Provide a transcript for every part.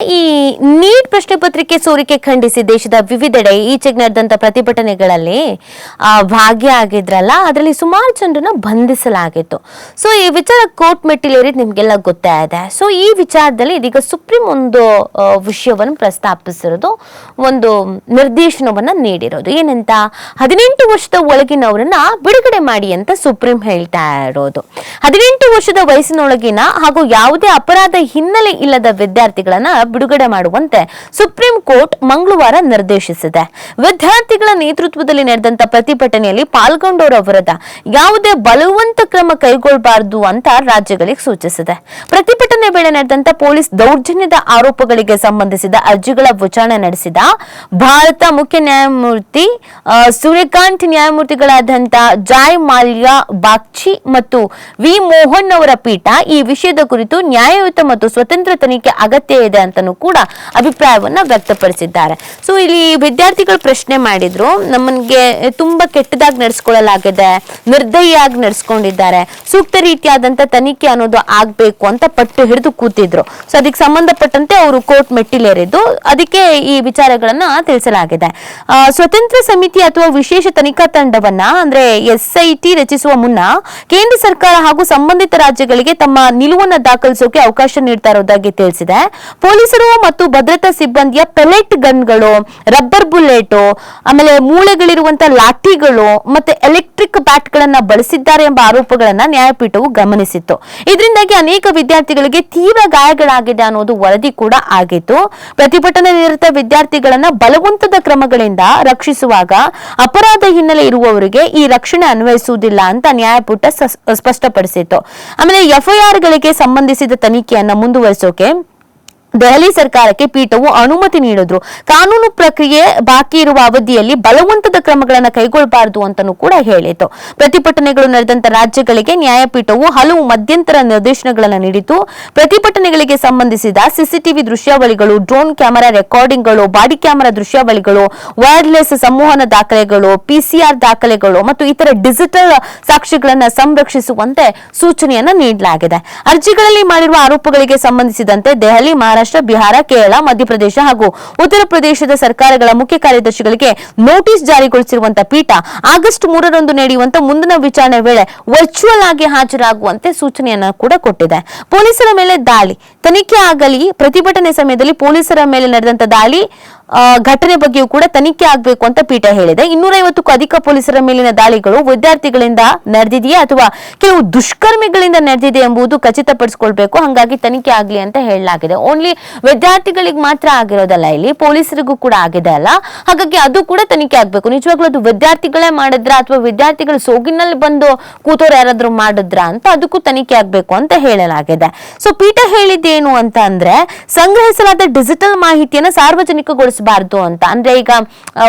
ಈ ನೀಟ್ ಪ್ರಶ್ನೆ ಪತ್ರಿಕೆ ಸೋರಿಕೆ ಖಂಡಿಸಿ ದೇಶದ ವಿವಿಧೆಡೆ ಈಚೆಗೆ ನಡೆದಂತ ಪ್ರತಿಭಟನೆಗಳಲ್ಲಿ ಭಾಗಿಯಾಗಿದ್ರಲ್ಲ, ಅದರಲ್ಲಿ ಸುಮಾರು ಜನರನ್ನ ಬಂಧಿಸಲಾಗಿತ್ತು. ಸೊ ಈ ವಿಚಾರ ಕೋರ್ಟ್ ಮೆಟ್ಟಿಲೇರಿದ್ ನಿಮ್ಗೆಲ್ಲ ಗೊತ್ತೇ ಇದೆ. ಸೊ ಈ ವಿಚಾರದಲ್ಲಿ ಇದೀಗ ಸುಪ್ರೀಂ ಒಂದು ವಿಷಯವನ್ನು ಪ್ರಸ್ತಾಪಿಸಿರೋದು, ಒಂದು ನಿರ್ದೇಶನವನ್ನ ನೀಡಿರೋದು. ಏನಂತ, 18 ವರ್ಷದ ಒಳಗಿನವರನ್ನ ಬಿಡುಗಡೆ ಮಾಡಿ ಅಂತ ಸುಪ್ರೀಂ ಹೇಳ್ತಾ ಇರೋದು. 18 ವರ್ಷದ ವಯಸ್ಸಿನೊಳಗಿನ ಹಾಗೂ ಯಾವುದೇ ಅಪರಾಧ ಹಿನ್ನೆಲೆ ಇಲ್ಲದ ವಿದ್ಯಾರ್ಥಿಗಳನ್ನ ಬಿಡುಗಡೆ ಮಾಡುವಂತೆ ಸುಪ್ರೀಂ ಕೋರ್ಟ್ ಮಂಗಳವಾರ ನಿರ್ದೇಶಿಸಿದೆ. ವಿದ್ಯಾರ್ಥಿಗಳ ನೇತೃತ್ವದಲ್ಲಿ ನಡೆದಂತ ಪ್ರತಿಭಟನೆಯಲ್ಲಿ ಪಾಲ್ಗೊಂಡವರ ವಿರುದ್ಧ ಯಾವುದೇ ಬಲವಂತ ಕ್ರಮ ಕೈಗೊಳ್ಳಬಾರದು ಅಂತ ರಾಜ್ಯಗಳಿಗೆ ಸೂಚಿಸಿದೆ. ಪ್ರತಿಭಟನೆ ವೇಳೆ ನಡೆದಂತ ಪೊಲೀಸ್ ದೌರ್ಜನ್ಯದ ಆರೋಪಗಳಿಗೆ ಸಂಬಂಧಿಸಿದ ಅರ್ಜಿಗಳ ವಿಚಾರಣೆ ನಡೆಸಿದ ಭಾರತ ಮುಖ್ಯ ನ್ಯಾಯಮೂರ್ತಿ ಸೂರ್ಯಕಾಂತ್, ನ್ಯಾಯಮೂರ್ತಿಗಳಾದಂತ ಜಾಯ್ ಮಾಲ್ಯಾ ಬಾಗ್ಚಿ ಮತ್ತು ವಿ ಮೋಹನ್ ಅವರ ಪೀಠ ಈ ವಿಷಯದ ಕುರಿತು ನ್ಯಾಯಯುತ ಮತ್ತು ಸ್ವತಂತ್ರ ತನಿಖೆ ಅಗತ್ಯ ಇದೆ ಅಂತ ಕೂಡ ಅಭಿಪ್ರಾಯವನ್ನ ವ್ಯಕ್ತಪಡಿಸಿದ್ದಾರೆ. ಸೊ ಇಲ್ಲಿ ವಿದ್ಯಾರ್ಥಿಗಳು ಪ್ರಶ್ನೆ ಮಾಡಿದ್ರು, ನಮಗೆ ತುಂಬಾ ಕೆಟ್ಟದಾಗಿ ನಡೆಸ್ಕೊಳ್ಳಲಾಗಿದೆ, ನಿರ್ದಯಿಯಾಗಿ ನಡೆಸ್ಕೊಂಡಿದ್ದಾರೆ, ಸೂಕ್ತ ರೀತಿಯಾದಂತ ತನಿಖೆ ಅನ್ನೋದು ಆಗ್ಬೇಕು ಅಂತ ಪಟ್ಟು ಹಿಡಿದು ಕೂತಿದ್ರು. ಸೊ ಅದಕ್ಕೆ ಸಂಬಂಧಪಟ್ಟಂತೆ ಅವರು ಕೋರ್ಟ್ ಮೆಟ್ಟಿಲೇರಿದ್ದು, ಅದಕ್ಕೆ ಈ ವಿಚಾರಗಳನ್ನ ತಿಳಿಸಲಾಗಿದೆ. ಸ್ವತಂತ್ರ ಸಮಿತಿ ಅಥವಾ ವಿಶೇಷ ತನಿಖಾ ತಂಡವನ್ನ ಅಂದ್ರೆ SIT ರಚಿಸುವ ಮುನ್ನ ಕೇಂದ್ರ ಸರ್ಕಾರ ಹಾಗೂ ಸಂಬಂಧಿತ ರಾಜ್ಯಗಳಿಗೆ ತಮ್ಮ ನಿಲುವನ್ನ ದಾಖಲಿಸೋಕೆ ಅವಕಾಶ ನೀಡ್ತಾ ಇರೋದಾಗಿ ತಿಳಿಸಿದೆ. ಪೊಲೀಸರು ಮತ್ತು ಭದ್ರತಾ ಸಿಬ್ಬಂದಿಯ ಪೆಲೆಟ್ ಗನ್ಗಳು, ರಬ್ಬರ್ ಬುಲೆಟ್, ಆಮೇಲೆ ಮೂಳೆಗಳಿರುವಂತಹ ಲಾಠಿಗಳು ಮತ್ತೆ ಎಲೆಕ್ಟ್ರಿಕ್ ಬ್ಯಾಟ್ ಗಳನ್ನ ಬಳಸಿದ್ದಾರೆ ಎಂಬ ಆರೋಪಗಳನ್ನ ನ್ಯಾಯಪೀಠವು ಗಮನಿಸಿತ್ತು. ಇದರಿಂದಾಗಿ ಅನೇಕ ವಿದ್ಯಾರ್ಥಿಗಳಿಗೆ ತೀವ್ರ ಗಾಯಗಳಾಗಿದೆ ಅನ್ನೋದು ವರದಿ ಕೂಡ ಆಗಿತ್ತು. ಪ್ರತಿಭಟನೆ ನಿರತ ವಿದ್ಯಾರ್ಥಿಗಳನ್ನ ಬಲವಂತದ ಕ್ರಮಗಳಿಂದ ರಕ್ಷಿಸುವಾಗ ಅಪರಾಧ ಹಿನ್ನೆಲೆ ಇರುವವರಿಗೆ ಈ ರಕ್ಷಣೆ ಅನ್ವಯಿಸುವುದಿಲ್ಲ ಅಂತ ನ್ಯಾಯಪೀಠ ಸ್ಪಷ್ಟಪಡಿಸಿತ್ತು. ಆಮೇಲೆ FIR ಗಳಿಗೆ ಸಂಬಂಧಿಸಿದ ತನಿಖೆಯನ್ನ ಮುಂದುವರಿಸೋಕೆ ದೆಹಲಿ ಸರ್ಕಾರಕ್ಕೆ ಪೀಠವು ಅನುಮತಿ ನೀಡಿದ್ರು. ಕಾನೂನು ಪ್ರಕ್ರಿಯೆ ಬಾಕಿ ಇರುವ ಅವಧಿಯಲ್ಲಿ ಬಲವಂತದ ಕ್ರಮಗಳನ್ನು ಕೈಗೊಳ್ಳಬಾರದು ಅಂತಾನೂ ಕೂಡ ಹೇಳಿತು. ಪ್ರತಿಭಟನೆಗಳು ನಡೆದಂತ ರಾಜ್ಯಗಳಿಗೆ ನ್ಯಾಯಪೀಠವು ಹಲವು ಮಧ್ಯಂತರ ನಿರ್ದೇಶನಗಳನ್ನು ನೀಡಿತು. ಪ್ರತಿಭಟನೆಗಳಿಗೆ ಸಂಬಂಧಿಸಿದ CCTV ದೃಶ್ಯಾವಳಿಗಳು, ಡ್ರೋನ್ ಕ್ಯಾಮೆರಾ ರೆಕಾರ್ಡಿಂಗ್ಗಳು, ಬಾಡಿ ಕ್ಯಾಮೆರಾ ದೃಶ್ಯಾವಳಿಗಳು, ವೈರ್ಲೆಸ್ ಸಂವಹನ ದಾಖಲೆಗಳು, PCR ದಾಖಲೆಗಳು ಮತ್ತು ಇತರ ಡಿಜಿಟಲ್ ಸಾಕ್ಷ್ಯಗಳನ್ನು ಸಂರಕ್ಷಿಸುವಂತೆ ಸೂಚನೆಯನ್ನ ನೀಡಲಾಗಿದೆ. ಅರ್ಜಿಗಳಲ್ಲಿ ಮಾಡಿರುವ ಆರೋಪಗಳಿಗೆ ಸಂಬಂಧಿಸಿದಂತೆ ದೆಹಲಿ, ಮಹಾರಾಷ್ಟ್ರ, ಬಿಹಾರ, ಕೇರಳ, ಮಧ್ಯಪ್ರದೇಶ ಹಾಗೂ ಉತ್ತರ ಪ್ರದೇಶದ ಸರ್ಕಾರಗಳ ಮುಖ್ಯ ಕಾರ್ಯದರ್ಶಿಗಳಿಗೆ ನೋಟಿಸ್ ಜಾರಿಗೊಳಿಸಿರುವಂತಹ ಪೀಠ ಆಗಸ್ಟ್ 3ರಂದು ನಡೆಯುವಂತ ಮುಂದಿನ ವಿಚಾರಣೆ ವೇಳೆ ವರ್ಚುವಲ್ ಆಗಿ ಹಾಜರಾಗುವಂತೆ ಸೂಚನೆಯನ್ನ ಕೂಡ ಕೊಟ್ಟಿದೆ. ಪೊಲೀಸರ ಮೇಲೆ ದಾಳಿ ತನಿಖೆ ಆಗಲಿ, ಪ್ರತಿಭಟನೆ ಸಮಯದಲ್ಲಿ ಪೊಲೀಸರ ಮೇಲೆ ನಡೆದಂತ ದಾಳಿ ಘಟನೆ ಬಗ್ಗೆಯೂ ಕೂಡ ತನಿಖೆ ಆಗಬೇಕು ಅಂತ ಪೀಠ ಹೇಳಿದೆ. 250ಕ್ಕೂ ಅಧಿಕ ಪೊಲೀಸರ ಮೇಲಿನ ದಾಳಿಗಳು ವಿದ್ಯಾರ್ಥಿಗಳಿಂದ ನಡೆದಿದೆಯೇ ಅಥವಾ ಕೆಲವು ದುಷ್ಕರ್ಮಿಗಳಿಂದ ನಡೆದಿದೆ ಎಂಬುದು ಖಚಿತಪಡಿಸಿಕೊಳ್ಬೇಕು, ಹಾಗಾಗಿ ತನಿಖೆ ಆಗಲಿ ಅಂತ ಹೇಳಲಾಗಿದೆ. ಓನ್ಲಿ ವಿದ್ಯಾರ್ಥಿಗಳಿಗೆ ಮಾತ್ರ ಆಗಿರೋದಲ್ಲ, ಇಲ್ಲಿ ಪೊಲೀಸರಿಗೂ ಕೂಡ ಆಗಿದೆ ಅಲ್ಲ, ಹಾಗಾಗಿ ಅದು ಕೂಡ ತನಿಖೆ ಆಗ್ಬೇಕು. ನಿಜವಾಗ್ಲೂ ಅದು ವಿದ್ಯಾರ್ಥಿಗಳೇ ಮಾಡಿದ್ರ ಅಥವಾ ವಿದ್ಯಾರ್ಥಿಗಳು ಸೋಗಿನಲ್ಲಿ ಬಂದು ಕೂತೋರು ಯಾರಾದ್ರೂ ಮಾಡಿದ್ರ ಅಂತ ಅದಕ್ಕೂ ತನಿಖೆ ಆಗ್ಬೇಕು ಅಂತ ಹೇಳಲಾಗಿದೆ. ಸೊ ಪೀಠ ಹೇಳಿದ್ದೇನು ಅಂತ ಅಂದ್ರೆ, ಸಂಗ್ರಹಿಸಲಾದ ಡಿಜಿಟಲ್ ಮಾಹಿತಿಯನ್ನು ಸಾರ್ವಜನಿಕಗೊಳಿಸ ಅಂತ, ಅಂದ್ರೆ ಈಗ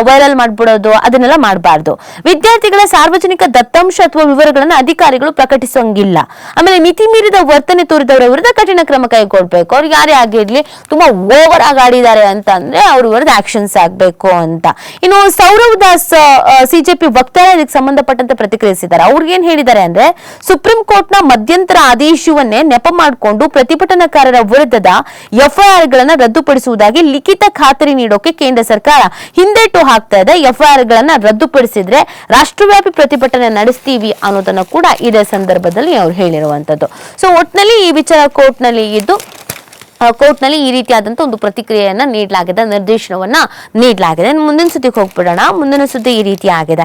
ವೈರಲ್ ಮಾಡ್ಬಿಡೋದು ಅದನ್ನೆಲ್ಲ ಮಾಡಬಾರ್ದು. ವಿದ್ಯಾರ್ಥಿಗಳ ಸಾರ್ವಜನಿಕ ದತ್ತಾಂಶ ಅಥವಾ ವಿವರಗಳನ್ನು ಅಧಿಕಾರಿಗಳು ಪ್ರಕಟಿಸಂಗಿಲ್ಲ. ಆಮೇಲೆ ಮಿತಿ ಮೀರಿದ ವರ್ತನೆ ತೋರಿದವರ ವಿರುದ್ಧ ಕಠಿಣ ಕ್ರಮ ಕೈಗೊಳ್ಬೇಕು. ಅವ್ರು ಯಾರೇ ಆಗಿರ್ಲಿ ತುಂಬಾ ಓವರ್ ಆಗಿ ಆಡಿದ್ದಾರೆ ಅಂತ ಅಂದ್ರೆ ಅವ್ರ ವಿರುದ್ಧ ಆಕ್ಷನ್ಸ್ ಆಗ್ಬೇಕು ಅಂತ. ಇನ್ನು ಸೌರವ್ ದಾಸ್ CJP ವಕ್ತಾರ ಇದಕ್ಕೆ ಸಂಬಂಧಪಟ್ಟಂತೆ ಪ್ರತಿಕ್ರಿಯಿಸಿದ್ದಾರೆ. ಅವ್ರಿಗೆ ಏನ್ ಹೇಳಿದ್ದಾರೆ ಅಂದ್ರೆ, ಸುಪ್ರೀಂ ಕೋರ್ಟ್ ನ ಮಧ್ಯಂತರ ಆದೇಶವನ್ನೇ ನೆಪ ಮಾಡಿಕೊಂಡು ಪ್ರತಿಭಟನಾಕಾರರ ವಿರುದ್ಧದ FIR ಗಳನ್ನ ರದ್ದುಪಡಿಸುವುದಾಗಿ ಲಿಖಿತ ಖಾತರಿ ನೀಡೋ ಕೇಂದ್ರ ಸರ್ಕಾರ ಹಿಂದೇಟು ಹಾಕ್ತಾ ಇದೆ. FIR ಗಳನ್ನ ರದ್ದುಪಡಿಸಿದ್ರೆ ರಾಷ್ಟ್ರವ್ಯಾಪಿ ಪ್ರತಿಭಟನೆ ನಡೆಸ್ತೀವಿ ಅನ್ನೋದನ್ನ ಕೂಡ ಇದೇ ಸಂದರ್ಭದಲ್ಲಿ ಅವ್ರು ಹೇಳಿರುವಂತದ್ದು. ಸೊ ಒಟ್ನಲ್ಲಿ ಈ ವಿಚಾರ ಕೋರ್ಟ್ನಲ್ಲಿ ಈ ರೀತಿಯಾದಂತ ಒಂದು ಪ್ರತಿಕ್ರಿಯೆಯನ್ನ ನೀಡಲಾಗಿದೆ, ನಿರ್ದೇಶನವನ್ನ ನೀಡಲಾಗಿದೆ. ಮುಂದಿನ ಸುದ್ದಿಗೆ ಹೋಗ್ಬಿಡೋಣ. ಮುಂದಿನ ಸುದ್ದಿ ಈ ರೀತಿ ಆಗಿದೆ.